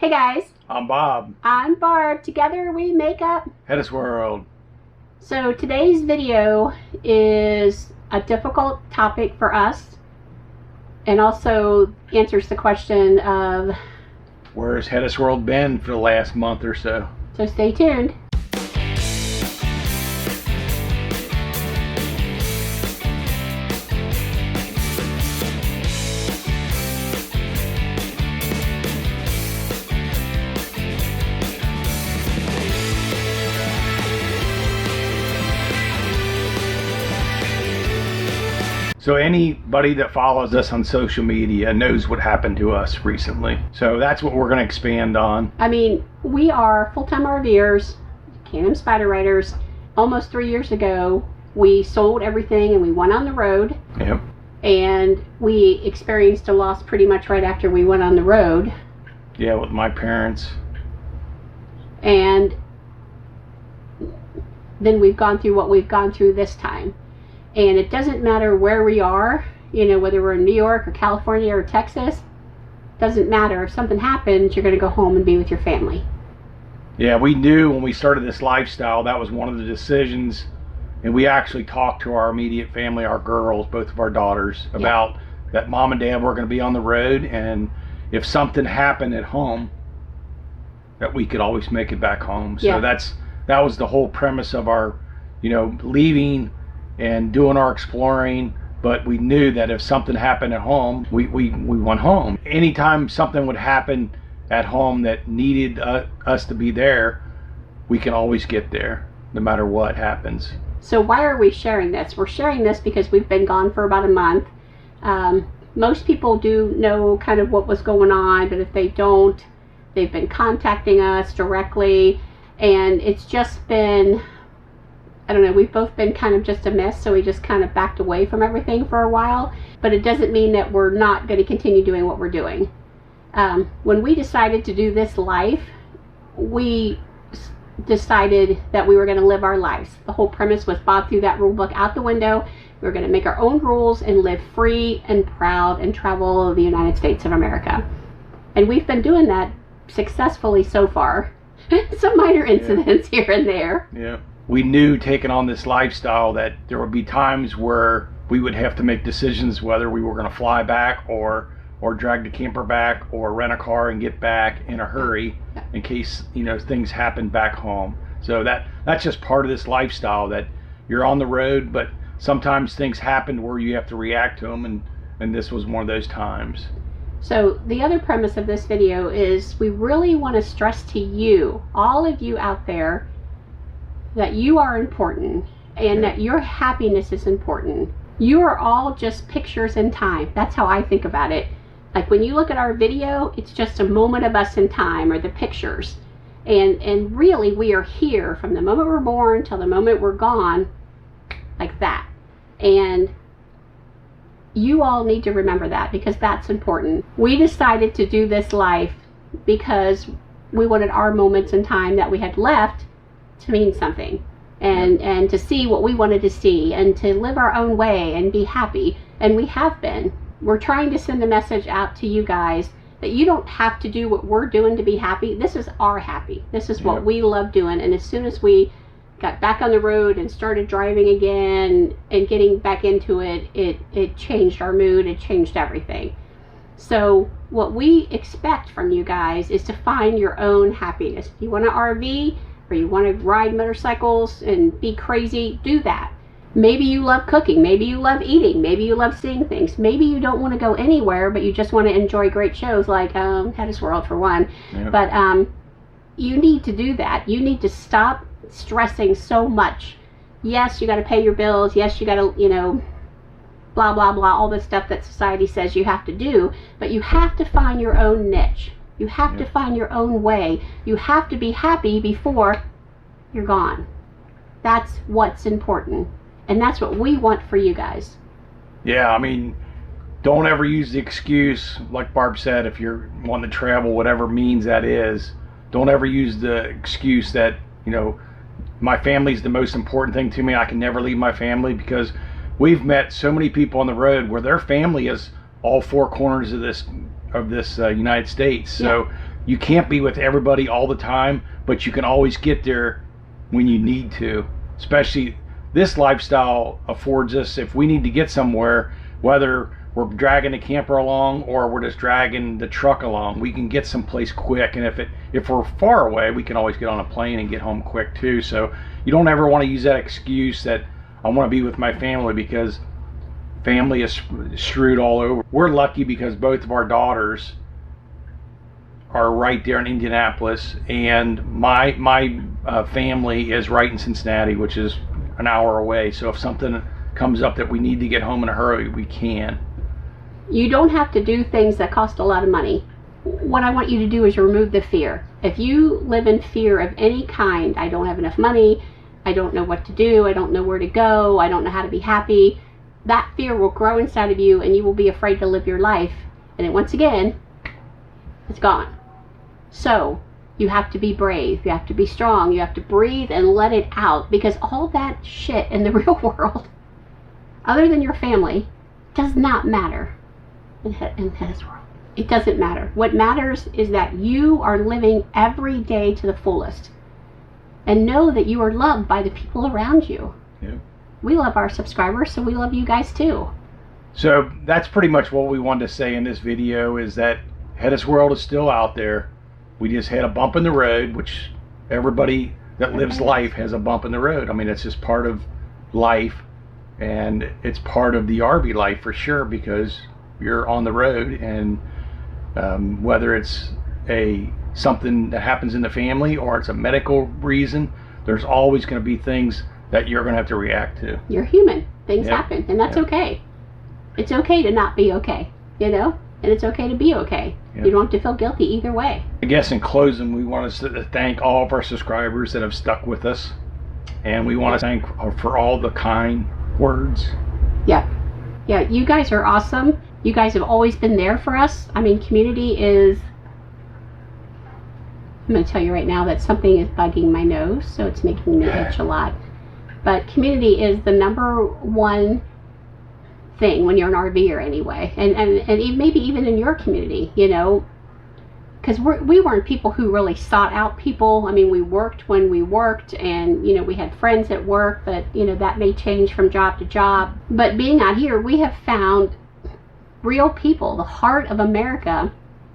Hey guys, I'm Bob. I'm Barb. Together we make up HetteshWorld. So today's video is a difficult topic for us and also answers the question of Where's HetteshWorld been for the last month or so? So stay tuned. So anybody that follows us on social media knows what happened to us recently. So that's what we're going to expand on. I mean, we are full-time RVers, Can-Am Spyder riders. Almost 3 years ago, we sold everything and we went on the road. Yep. And we experienced a loss pretty much right after we went on the road. Yeah, with my parents. And then we've gone through what we've gone through this time. And it doesn't matter where we are, you know, whether we're in New York or California or Texas, doesn't matter. If something happens, you're going to go home and be with your family. Yeah, we knew when we started this lifestyle, that was one of the decisions. And we actually talked to our immediate family, our girls, both of our daughters, about that mom and dad were going to be on the road. And if something happened at home, that we could always make it back home. So that was the whole premise of our, leaving and doing our exploring. But we knew that if something happened at home, we went home. Anytime something would happen at home that needed us to be there, we can always get there, no matter what happens. So why are we sharing this? We're sharing this because we've been gone for about a month. Most people do know kind of what was going on, but if they don't, they've been contacting us directly. And it's just been, I don't know, we've both been kind of just a mess, so we just kind of backed away from everything for a while. But it doesn't mean that we're not going to continue doing what we're doing. When we decided to do this life, we decided that we were going to live our lives. The whole premise was Bob threw that rule book out the window. We were going to make our own rules and live free and proud and travel the United States of America. And we've been doing that successfully so far. Some minor incidents here and there. Yeah. We knew taking on this lifestyle that there would be times where we would have to make decisions whether we were going to fly back or drag the camper back or rent a car and get back in a hurry in case things happen back home. So that's just part of this lifestyle, that you're on the road, but sometimes things happen where you have to react to them, and this was one of those times. So the other premise of this video is we really want to stress to you, all of you out there, that you are important and that your happiness is important. You are all just pictures in time. That's how I think about it. Like when you look at our video, it's just a moment of us in time, or the pictures. And really we are here from the moment we're born till the moment we're gone, like that. And you all need to remember that, because that's important. We decided to do this life because we wanted our moments in time that we had left to mean something, and to see what we wanted to see, and to live our own way and be happy. And we have been. We're trying to send a message out to you guys that you don't have to do what we're doing to be happy. This is our happy. This is what we love doing. And as soon as we got back on the road and started driving again and getting back into it, it changed our mood. It changed everything. So what we expect from you guys is to find your own happiness. If you want to RV or you want to ride motorcycles and be crazy, do that. Maybe you love cooking, maybe you love eating, maybe you love seeing things, maybe you don't want to go anywhere, but you just want to enjoy great shows like HetteshWorld for one. But you need to do that. You need to stop stressing so much. Yes, you got to pay your bills. Yes, you got to, blah, blah, blah, all the stuff that society says you have to do, but you have to find your own niche. You have to find your own way. You have to be happy before you're gone. That's what's important. And that's what we want for you guys. Yeah, I mean, don't ever use the excuse, like Barb said, if you're wanting to travel, whatever means that is, don't ever use the excuse that, my family's the most important thing to me. I can never leave my family, because we've met so many people on the road where their family is all four corners of this United States. So you can't be with everybody all the time, but you can always get there when you need to. Especially this lifestyle affords us, if we need to get somewhere, whether we're dragging the camper along or we're just dragging the truck along, we can get someplace quick. And if we're far away, we can always get on a plane and get home quick too. So you don't ever want to use that excuse that I want to be with my family, because family is screwed all over. We're lucky because both of our daughters are right there in Indianapolis, and my family is right in Cincinnati, which is an hour away. So if something comes up that we need to get home in a hurry, we can. You don't have to do things that cost a lot of money. What I want you to do is remove the fear. If you live in fear of any kind, I don't have enough money, I don't know what to do, I don't know where to go, I don't know how to be happy, that fear will grow inside of you and you will be afraid to live your life. And then once again, it's gone. So you have to be brave, you have to be strong, you have to breathe and let it out, because all that shit in the real world, other than your family, does not matter in HetteshWorld. It doesn't matter. What matters is that you are living every day to the fullest, and know that you are loved by the people around you. Yeah. We love our subscribers, so we love you guys too. So that's pretty much what we wanted to say in this video, is that HetteshWorld is still out there. We just had a bump in the road, which everybody that lives life has a bump in the road. I mean, it's just part of life, and it's part of the RV life for sure, because you're on the road, and whether it's something that happens in the family or it's a medical reason, there's always going to be things that you're going to have to react to. You're human. Things happen, and that's okay. It's okay to not be okay, you know? And it's okay to be okay. You don't have to feel guilty either way. I guess in closing, we want to thank all of our subscribers that have stuck with us, and we want to thank for all the kind words. Yeah, you guys are awesome. You guys have always been there for us. I mean, community is... I'm going to tell you right now that something is bugging my nose, so it's making me itch a lot. But community is the number one thing when you're an RVer anyway. And maybe even in your community, you know, because we weren't people who really sought out people. I mean, we worked when we worked, and, you know, we had friends at work, but, you know, that may change from job to job. But being out here, we have found real people. The heart of America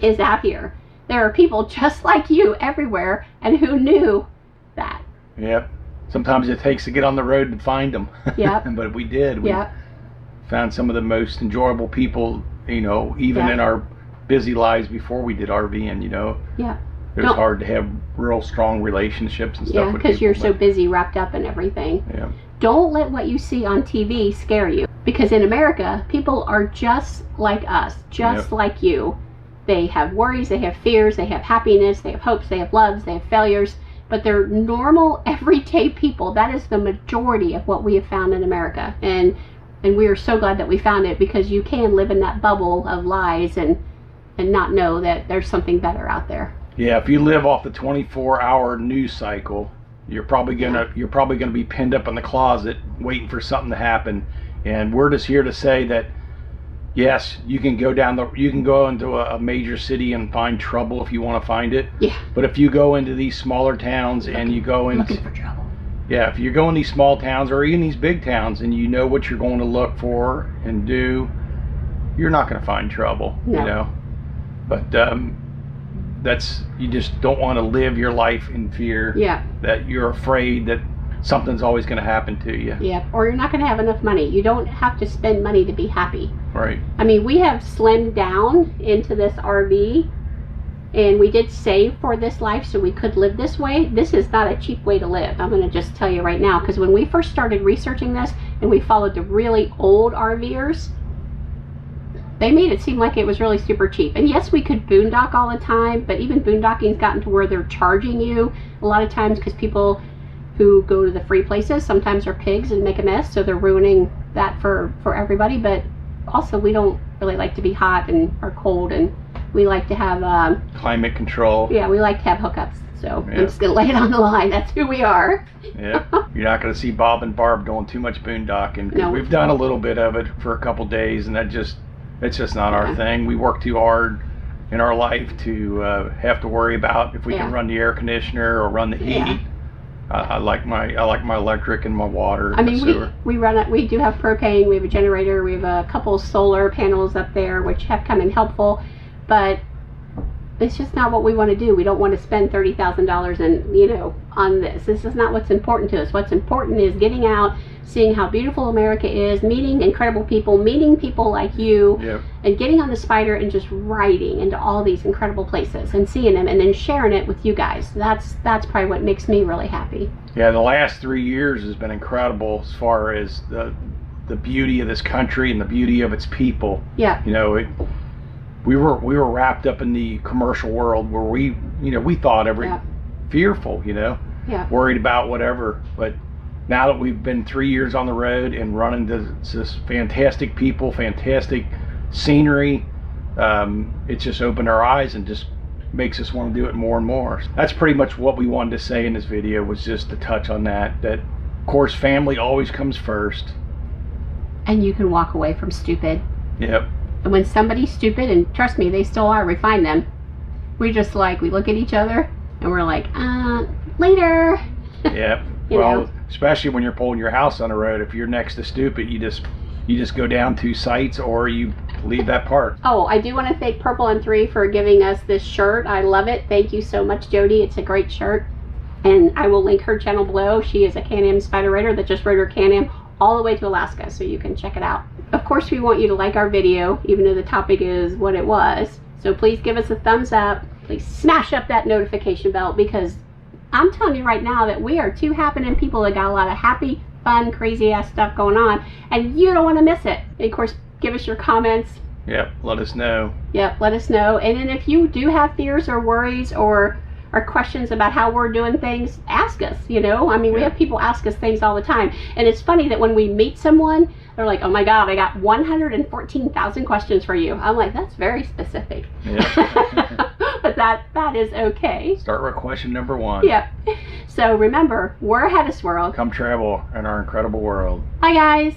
is out here. There are people just like you everywhere, and who knew that? Yep. Sometimes it takes to get on the road to find them. Yep. But we did. We found some of the most enjoyable people, you know, even in our busy lives before we did RVing, you know. Yeah. It was hard to have real strong relationships and stuff with people. Yeah, because you're so busy, wrapped up in everything. Yeah. Don't let what you see on TV scare you. Because in America, people are just like us, just like you. They have worries, they have fears, they have happiness, they have hopes, they have loves, they have failures. But they're normal, everyday people. That is the majority of what we have found in America. And we are so glad that we found it, because you can live in that bubble of lies and not know that there's something better out there. Yeah, if you live off the 24-hour news cycle, you're probably gonna be pinned up in the closet waiting for something to happen. And we're just here to say that, yes, you can go into a major city and find trouble if you want to find it. Yeah. But if you go into these smaller towns and you go into looking for trouble. Yeah, if you go in these small towns or even these big towns and you know what you're going to look for and do, you're not going to find trouble. No. You know. But you just don't want to live your life in fear. Yeah. That you're afraid that something's always going to happen to you. Yeah, or you're not going to have enough money. You don't have to spend money to be happy. Right. I mean, we have slimmed down into this RV, and we did save for this life so we could live this way. This is not a cheap way to live. I'm going to just tell you right now, because when we first started researching this and we followed the really old RVers, they made it seem like it was really super cheap. And yes, we could boondock all the time, but even boondocking's gotten to where they're charging you a lot of times, because people who go to the free places sometimes are pigs and make a mess, so they're ruining that for everybody. But also, we don't really like to be hot or cold, and we like to have climate control. Yeah, we like to have hookups. So I'm just gonna lay it on the line. That's who we are. Yeah, you're not gonna see Bob and Barb doing too much boondocking. No. We've done a little bit of it for a couple days, and it's just not our thing. We work too hard in our life to have to worry about if we can run the air conditioner or run the heat. Yeah. I like my electric and my water. I mean, we run it. We do have propane. We have a generator. We have a couple solar panels up there, which have come in helpful, but it's just not what we want to do. We don't want to spend $30,000 and on this. This is not what's important to us. What's important is getting out, seeing how beautiful America is, meeting incredible people, meeting people like you, and getting on the Spyder and just riding into all these incredible places and seeing them and then sharing it with you guys. That's probably what makes me really happy. Yeah, the last 3 years has been incredible as far as the beauty of this country and the beauty of its people. Yeah. We were wrapped up in the commercial world where we thought fearful, worried about whatever. But now that we've been 3 years on the road and running this fantastic people, fantastic scenery, it's just opened our eyes and just makes us want to do it more and more. That's pretty much what we wanted to say in this video, was just to touch on that of course family always comes first. And you can walk away from stupid. Yep. And when somebody's stupid, and trust me, they still are, we find them, we look at each other and we're like, later. Yep. Well, especially when you're pulling your house on the road, if you're next to stupid, you just go down 2 sites or you leave that part. Oh, I do want to thank Purple and 3 for giving us this shirt. I love it. Thank you so much, Jody. It's a great shirt. And I will link her channel below. She is a Can-Am Spyder rider that just rode her Can-Am all the way to Alaska, so you can check it out. Of course, we want you to like our video, even though the topic is what it was. So please give us a thumbs up. Please smash up that notification bell, because I'm telling you right now that we are 2 happening people that got a lot of happy, fun, crazy ass stuff going on, and you don't want to miss it. And of course, give us your comments. Yep, let us know. Yep, let us know. And then if you do have fears or worries or questions about how we're doing things, ask us. I mean, we have people ask us things all the time, and it's funny that when we meet someone, they're like, oh my god, I got 114,000 questions for you. I'm like, that's very specific. Yeah. But that is okay. Start with question number 1. Yep. So remember, we're HetteshWorld. Come travel in our incredible world. Bye guys.